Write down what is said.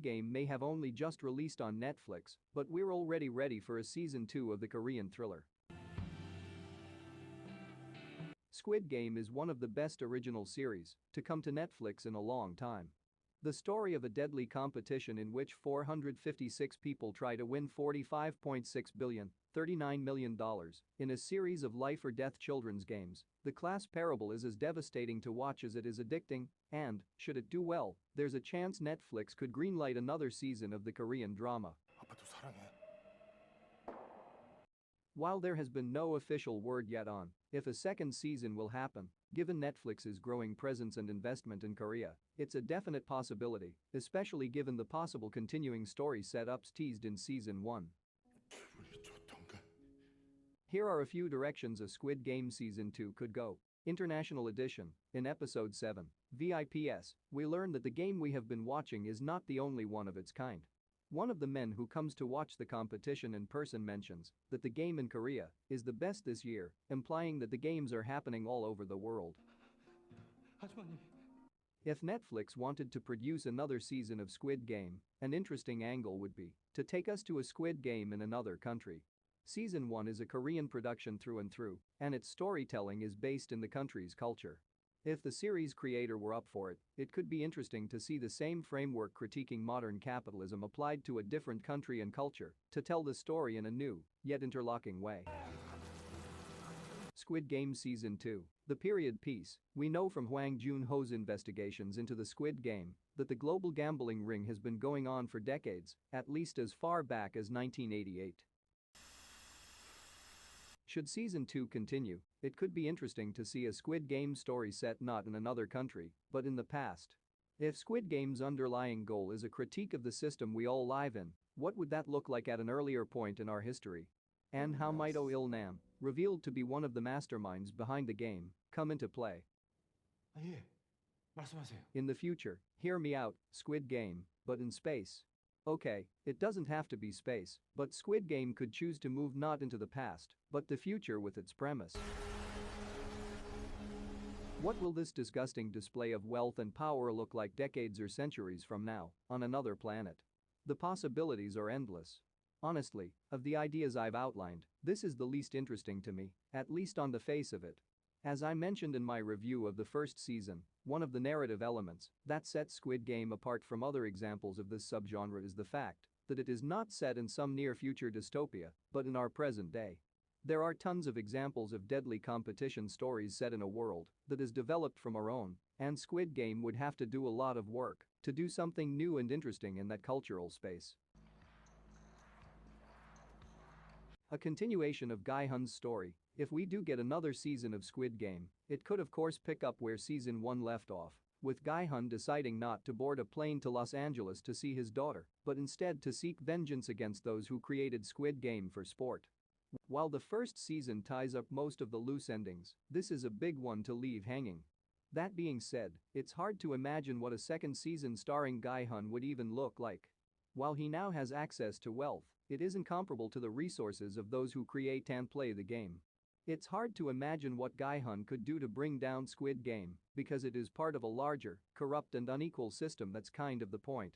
Squid Game may have only just released on Netflix, but we're already ready for a season 2 of the Korean thriller. Squid Game is one of the best original series to come to Netflix in a long time. The story of a deadly competition in which 456 people try to win $45.6 billion, $39 million in a series of life-or-death children's games, the class parable is as devastating to watch as it is addicting, and, should it do well, there's a chance Netflix could greenlight another season of the Korean drama. 아빠도 사랑해. While there has been no official word yet on if a second season will happen, given Netflix's growing presence and investment in Korea, it's a definite possibility, especially given the possible continuing story setups teased in season 1. 기분이 좋던가. Here are a few directions a Squid Game season 2 could go. International Edition. In episode 7, VIPS, we learn that the game we have been watching is not the only one of its kind. One of the men who comes to watch the competition in person mentions that the game in Korea is the best this year, implying that the games are happening all over the world. 아주머니. If Netflix wanted to produce another season of Squid Game, an interesting angle would be to take us to a Squid Game in another country. Season 1 is a Korean production through and through, and its storytelling is based in the country's culture. If the series creator were up for it, it could be interesting to see the same framework critiquing modern capitalism applied to a different country and culture to tell the story in a new, yet interlocking way. Squid Game Season 2. The period piece. We know from Hwang Joon-ho's investigations into the Squid Game that the global gambling ring has been going on for decades, at least as far back as 1988. Should Season 2 continue, it could be interesting to see a Squid Game story set not in another country, but in the past. If Squid Game's underlying goal is a critique of the system we all live in, what would that look like at an earlier point in our history? And how might Oh Il-nam, revealed to be one of the masterminds behind the game, come into play? 예. 말씀하세요. In the future, hear me out, Squid Game, but in space. Okay, it doesn't have to be space, but Squid Game could choose to move not into the past, but the future with its premise. What will this disgusting display of wealth and power look like decades or centuries from now, on another planet? The possibilities are endless. Honestly, of the ideas I've outlined, this is the least interesting to me, at least on the face of it. As I mentioned in my review of the first season, one of the narrative elements that sets Squid Game apart from other examples of this subgenre is the fact that it is not set in some near-future dystopia, but in our present day. There are tons of examples of deadly competition stories set in a world that is developed from our own, and Squid Game would have to do a lot of work to do something new and interesting in that cultural space. A continuation of Gi-hun's story. If we do get another season of Squid Game, it could of course pick up where season 1 left off, with Gi-hun deciding not to board a plane to Los Angeles to see his daughter, but instead to seek vengeance against those who created Squid Game for sport. While the first season ties up most of the loose endings, this is a big one to leave hanging. That being said, it's hard to imagine what a second season starring Gi-hun would even look like. While he now has access to wealth, it isn't comparable to the resources of those who create and play the game. It's hard to imagine what Gi-hun could do to bring down Squid Game because it is part of a larger, corrupt and unequal system. That's kind of the point.